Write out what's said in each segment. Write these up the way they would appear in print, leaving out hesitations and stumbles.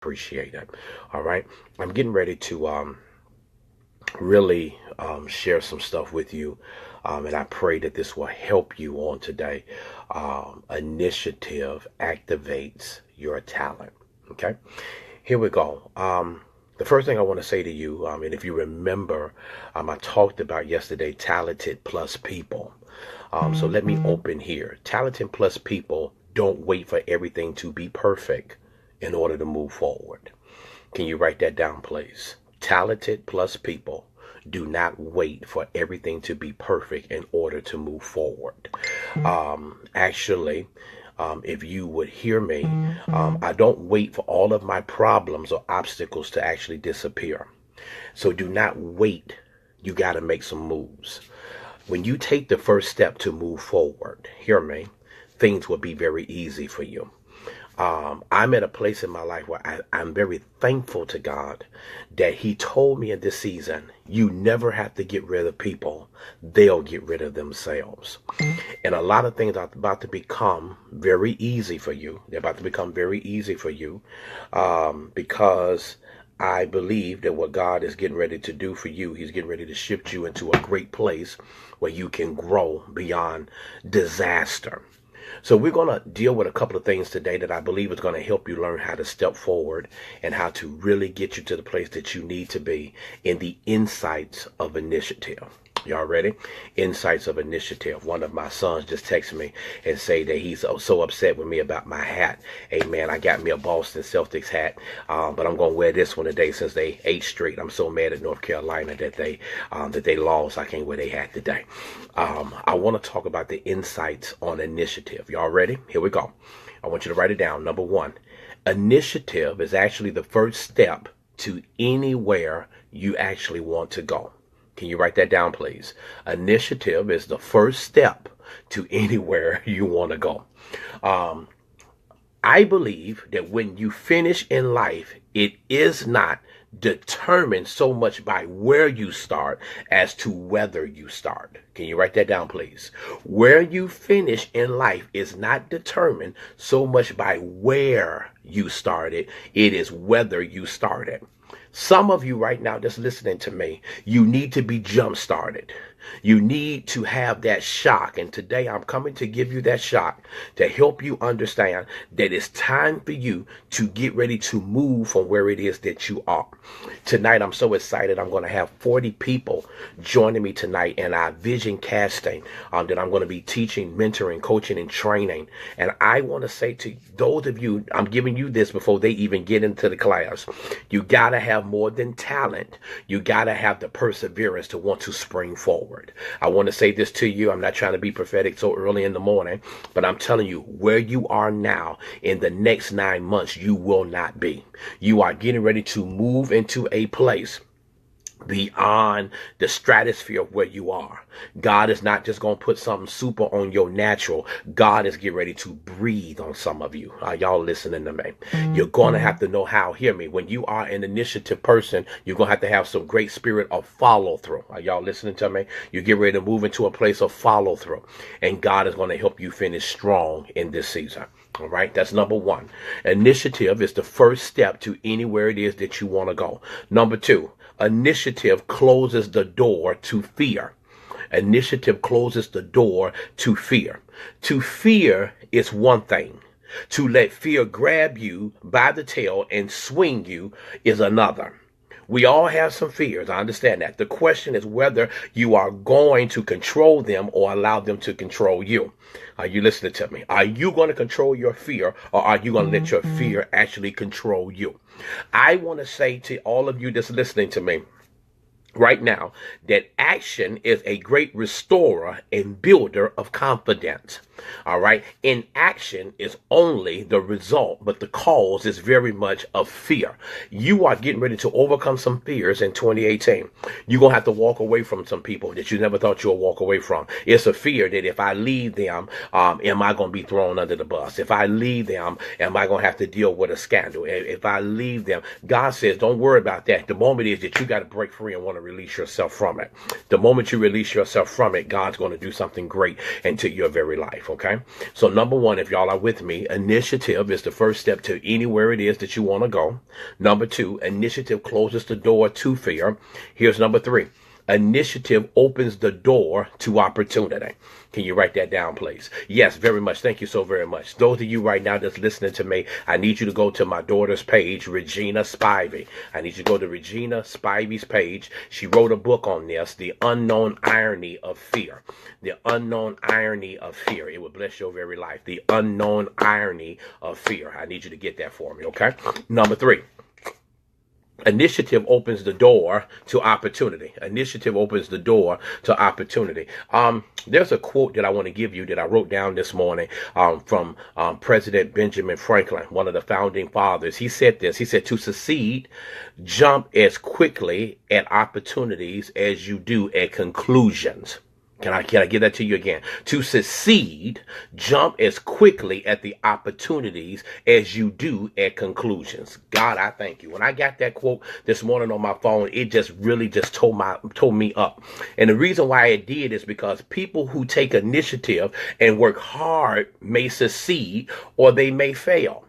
Appreciate it. All right. I'm getting ready to really share some stuff with you. And I pray that this will help you on today. Initiative activates your talent. Okay. Here we go. The first thing I want to say to you, and if you remember, I talked about yesterday talented plus people. So let me open here. Talented plus people don't wait for everything to be perfect in order to move forward. Can you write that down, please? Talented plus people do not wait for everything to be perfect in order to move forward. Actually, if you would hear me, I don't wait for all of my problems or obstacles to actually disappear. So do not wait. You got to make some moves. When you take the first step to move forward, hear me, things will be very easy for you. I'm at a place in my life where I'm very thankful to God that He told me in this season, you never have to get rid of people. They'll get rid of themselves. And a lot of things are about to become very easy for you. They're about to become very easy for you because I believe that what God is getting ready to do for you, He's getting ready to shift you into a great place where you can grow beyond disaster. So we're going to deal with a couple of things today that I believe is going to help you learn how to step forward and how to really get you to the place that you need to be in the insights of initiative. Y'all ready? Insights of initiative. One of my sons just texted me and say that he's so upset with me about my hat. Hey man, I got me a Boston Celtics hat, but I'm gonna wear this one today since they 8 straight. I'm so mad at North Carolina that they lost. I can't wear their hat today. I want to talk about the insights on initiative. Y'all ready? Here we go. I want you to write it down. Number 1, initiative is actually the first step to anywhere you actually want to go. Can you write that down, please? Initiative is the first step to anywhere you want to go. I believe that when you finish in life, it is not determined so much by where you start as to whether you start. Can you write that down, please? Where you finish in life is not determined so much by where you started. It is whether you started. Some of you right now just listening to me, you need to be jump started. You need to have that shock. And today I'm coming to give you that shock to help you understand that it's time for you to get ready to move from where it is that you are. Tonight, I'm so excited. I'm going to have 40 people joining me tonight in our vision casting that I'm going to be teaching, mentoring, coaching, and training. And I want to say to those of you, I'm giving you this before they even get into the class. You got to have more than talent. You got to have the perseverance to want to spring forward. I want to say this to you. I'm not trying to be prophetic so early in the morning, but I'm telling you, where you are now in the next 9 months, you will not be. You are getting ready to move into a place beyond the stratosphere of where you are. God is not just going to put something super on your natural. God is getting ready to breathe on some of you. Are y'all listening to me? You're going to have to know how. Hear me. When you are an initiative person, you're going to have some great spirit of follow through. Are y'all listening to me? You get ready to move into a place of follow through, and God is going to help you finish strong in this season. All right, that's number 1. Initiative is the first step to anywhere it is that you want to go. Number 2, initiative closes the door to fear. Initiative closes the door to fear. To fear is one thing. To let fear grab you by the tail and swing you is another. We all have some fears. I understand that. The question is whether you are going to control them or allow them to control you. Are you listening to me? Are you going to control your fear, or are you going to let your fear actually control you? I want to say to all of you that's listening to me right now that action is a great restorer and builder of confidence. All right. Inaction is only the result, but the cause is very much of fear. You are getting ready to overcome some fears in 2018. You're going to have to walk away from some people that you never thought you would walk away from. It's a fear that if I leave them, am I going to be thrown under the bus? If I leave them, am I going to have to deal with a scandal? If I leave them, God says, don't worry about that. The moment is that you got to break free and want to release yourself from it. The moment you release yourself from it, God's going to do something great into your very life. life, okay? So number one, if y'all are with me, initiative is the first step to anywhere it is that you want to go. Number two, initiative closes the door to fear. Here's number three. Initiative opens the door to opportunity. Can you write that down, please? Yes, very much. Thank you so very much. Those of you right now that's listening to me, I need you to go to my daughter's page, Regina Spivey. I need you to go to Regina Spivey's page. She wrote a book on this, The Unknown Irony of Fear. The Unknown Irony of Fear. It will bless your very life. The Unknown Irony of Fear. I need you to get that for me, okay? Number three. Initiative opens the door to opportunity. Initiative opens the door to opportunity. There's a quote that I want to give you that I wrote down this morning from President Benjamin Franklin, one of the founding fathers. He said this. He said, to succeed, jump as quickly at opportunities as you do at conclusions. Can I give that to you again? To succeed, jump as quickly at the opportunities as you do at conclusions. God, I thank you. When I got that quote this morning on my phone, it just really just told me up. And the reason why it did is because people who take initiative and work hard may succeed or they may fail.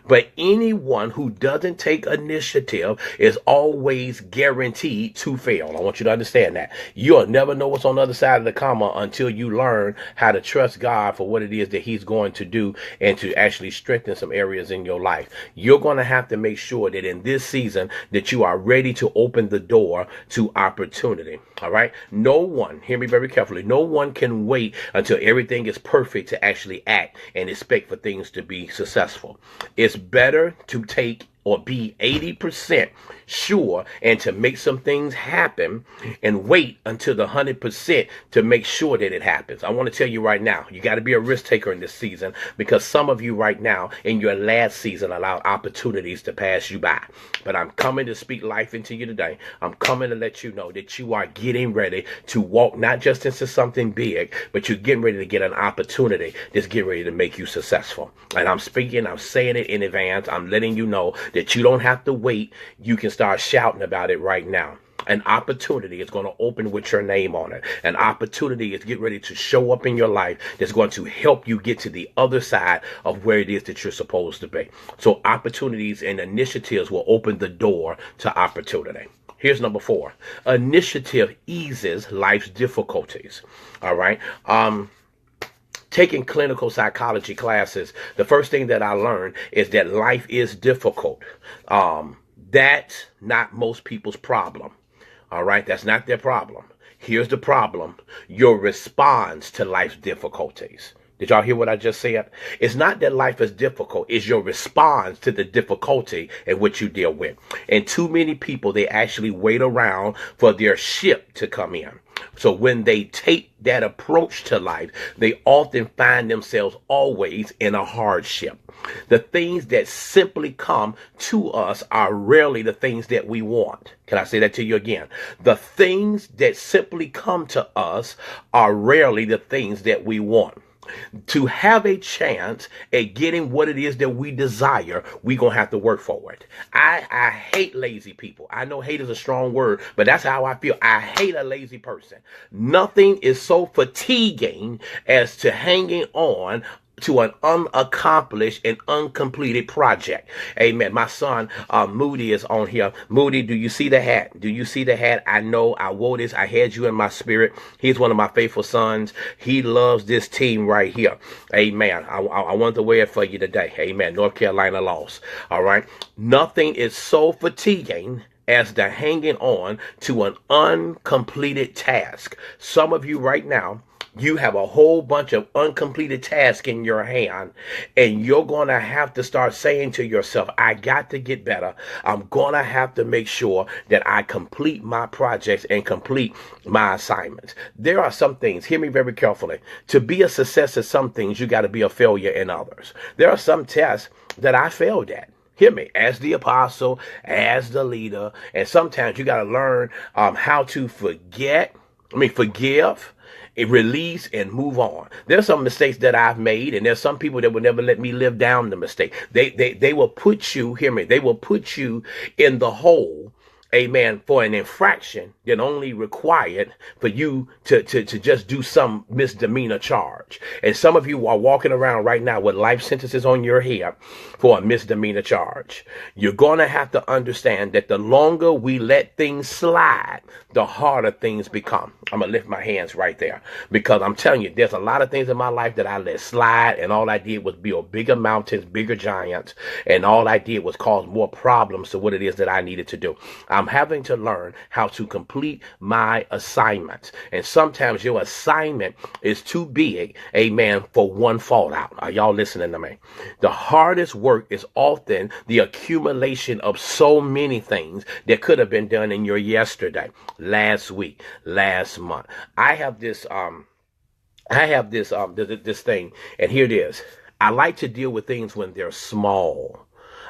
But anyone who doesn't take initiative is always guaranteed to fail. I want you to understand that. You'll never know what's on the other side of the comma until you learn how to trust God for what it is that he's going to do and to actually strengthen some areas in your life. You're going to have to make sure that in this season that you are ready to open the door to opportunity. All right. No one, hear me very carefully, no one can wait until everything is perfect to actually act and expect for things to be successful. It's better to take or be 80% sure and to make some things happen and wait until the 100% to make sure that it happens. I want to tell you right now, you got to be a risk taker in this season because some of you right now in your last season allowed opportunities to pass you by. But I'm coming to speak life into you today. I'm coming to let you know that you are getting ready to walk not just into something big, but you're getting ready to get an opportunity that's getting ready to make you successful. And I'm saying it in advance. I'm letting you know that you don't have to wait. You can start shouting about it right now. An opportunity is going to open with your name on it. An opportunity is getting ready to show up in your life that's going to help you get to the other side of where it is that you're supposed to be. So opportunities and initiatives will open the door to opportunity. Here's number 4. Initiative eases life's difficulties. All right. Taking clinical psychology classes, the first thing that I learned is that life is difficult. That's not most people's problem. All right, that's not their problem. Here's the problem: your response to life's difficulties. Did y'all hear what I just said? It's not that life is difficult. It's your response to the difficulty in which you deal with. And too many people, they actually wait around for their ship to come in. So when they take that approach to life, they often find themselves always in a hardship. The things that simply come to us are rarely the things that we want. Can I say that to you again? The things that simply come to us are rarely the things that we want. To have a chance at getting what it is that we desire, we're going to have to work for it. I hate lazy people. I know hate is a strong word, but that's how I feel. I hate a lazy person. Nothing is so fatiguing as to hanging on to an unaccomplished and uncompleted project. Amen. My son, Moody, is on here. Moody, do you see the hat? Do you see the hat? I know I wore this. I had you in my spirit. He's one of my faithful sons. He loves this team right here. Amen. I want to wear it for you today. Amen. North Carolina lost. All right. Nothing is so fatiguing as the hanging on to an uncompleted task. Some of you right now, you have a whole bunch of uncompleted tasks in your hand, and you're going to have to start saying to yourself, I got to get better. I'm going to have to make sure that I complete my projects and complete my assignments. There are some things, hear me very carefully, to be a success at some things, you got to be a failure in others. There are some tests that I failed at. Hear me, as the apostle, as the leader, and sometimes you got to learn how to forgive, release, and move on. There's some mistakes that I've made, and there's some people that will never let me live down the mistake. They will put you, hear me, they will put you in the hole, amen, for an infraction that only required for you to just do some misdemeanor charge. And some of you are walking around right now with life sentences on your head for a misdemeanor charge. You're going to have to understand that the longer we let things slide, the harder things become. I'm going to lift my hands right there, because I'm telling you, there's a lot of things in my life that I let slide, and all I did was build bigger mountains, bigger giants, and all I did was cause more problems to what it is that I needed to do. I'm having to learn how to complete my assignments. And sometimes your assignment is too big, amen, for one fallout. Are y'all listening to me? The hardest work is often the accumulation of so many things that could have been done in your yesterday, last week, last month. I have this thing, and here it is. I like to deal with things when they're small.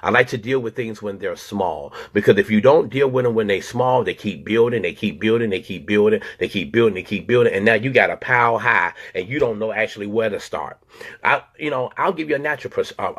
I like to deal with things when they're small, because if you don't deal with them when they're small, they keep building, they keep building, they keep building, they keep building, they keep building. And now you got a pile high and you don't know actually where to start. I'll give you a natural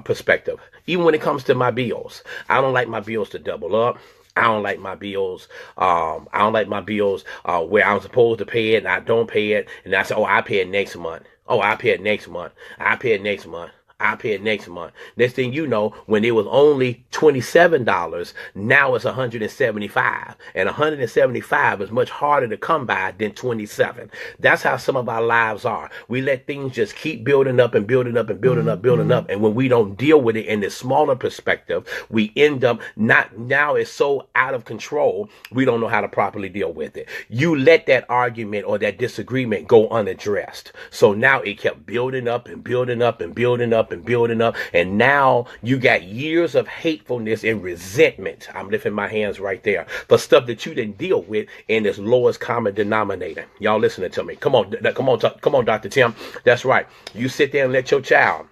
perspective. Even when it comes to my bills, I don't like my bills to double up. I don't like my bills. I don't like my bills where I'm supposed to pay it and I don't pay it. And I say, oh, I pay it next month. Oh, I pay it next month. I pay it next month. I pay it next month. Next thing you know, when it was only $27, now it's $175. And $175 is much harder to come by than $27. That's how some of our lives are. We let things just keep building up and building up and building up, building up. And when we don't deal with it in the smaller perspective, we end up now it's so out of control, we don't know how to properly deal with it. You let that argument or that disagreement go unaddressed. So now it kept building up and building up and building up and building up, and now you got years of hatefulness and resentment. I'm lifting my hands right there for stuff that you didn't deal with in this lowest common denominator. Y'all listening to me? Come on, Dr. Tim. That's right. You sit there and let your child.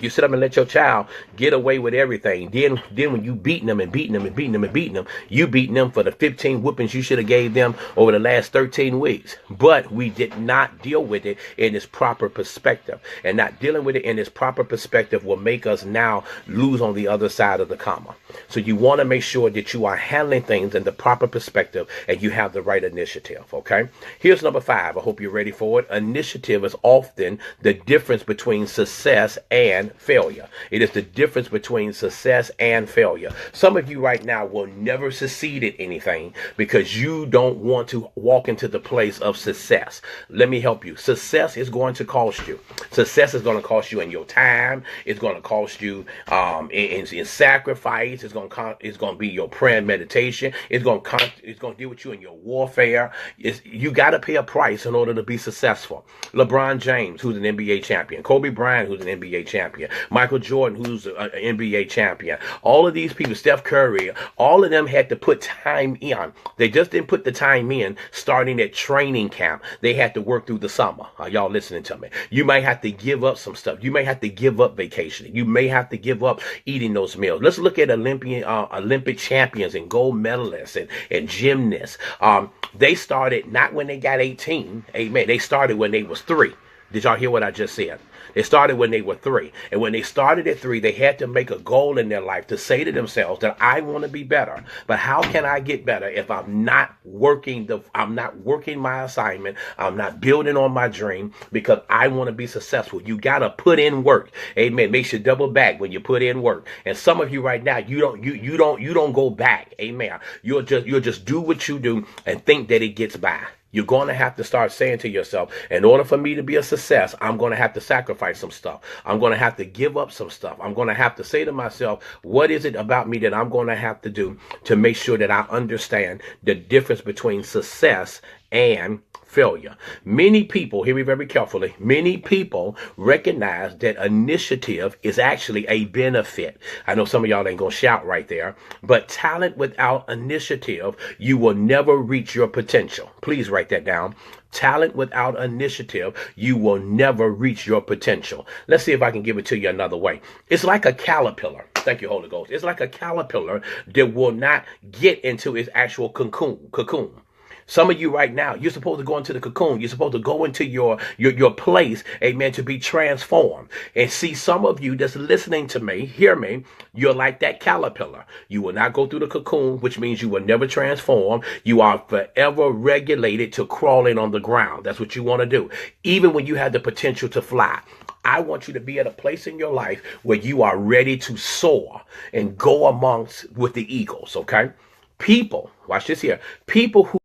You sit up and let your child get away with everything. Then when you beating them and beating them and beating them and beating them, you beating them for the 15 whoopings you should have gave them over the last 13 weeks. But we did not deal with it in its proper perspective. And not dealing with it in its proper perspective will make us now lose on the other side of the comma. So you want to make sure that you are handling things in the proper perspective and you have the right initiative, okay? Here's number 5. I hope you're ready for it. Initiative is often the difference between success and failure. It is the difference between success and failure. Some of you right now will never succeed at anything because you don't want to walk into the place of success. Let me help you. Success is going to cost you. Success is going to cost you in your time. It's going to cost you in sacrifice. It's going to be your prayer and meditation. It's going to deal with you in your warfare. You got to pay a price in order to be successful. LeBron James, who's an NBA champion. Kobe Bryant, who's an NBA champion. Michael Jordan, who's an NBA champion. All of these people, Steph Curry, all of them had to put time in. They just didn't put the time in starting at training camp. They had to work through the summer. Are y'all listening to me? You may have to give up some stuff. You may have to give up vacationing. You may have to give up eating those meals. Let's look at Olympic champions and gold medalists and gymnasts. They started not when they got 18. Amen. They started when they was 3. Did y'all hear what I just said? They started when they were 3. And when they started at 3, they had to make a goal in their life to say to themselves that I want to be better. But how can I get better if I'm not working my assignment? I'm not building on my dream because I want to be successful. You got to put in work. Amen. Makes you double back when you put in work. And some of you right now, you don't go back. Amen. You'll just do what you do and think that it gets by. You're going to have to start saying to yourself, in order for me to be a success, I'm going to have to sacrifice some stuff. I'm going to have to give up some stuff. I'm going to have to say to myself, what is it about me that I'm going to have to do to make sure that I understand the difference between success and failure? Many people, hear me very carefully, many people recognize that initiative is actually a benefit. I know some of y'all ain't gonna shout right there, but talent without initiative, you will never reach your potential. Please write that down. Talent without initiative, you will never reach your potential. Let's see if I can give it to you another way. It's like a caterpillar. Thank you, Holy Ghost. It's like a caterpillar that will not get into its actual cocoon. Some of you right now, you're supposed to go into the cocoon. You're supposed to go into your place, amen, to be transformed. And see, some of you that's listening to me, hear me, you're like that caterpillar. You will not go through the cocoon, which means you will never transform. You are forever regulated to crawling on the ground. That's what you want to do, even when you have the potential to fly. I want you to be at a place in your life where you are ready to soar and go amongst with the eagles, okay? People, watch this here, people who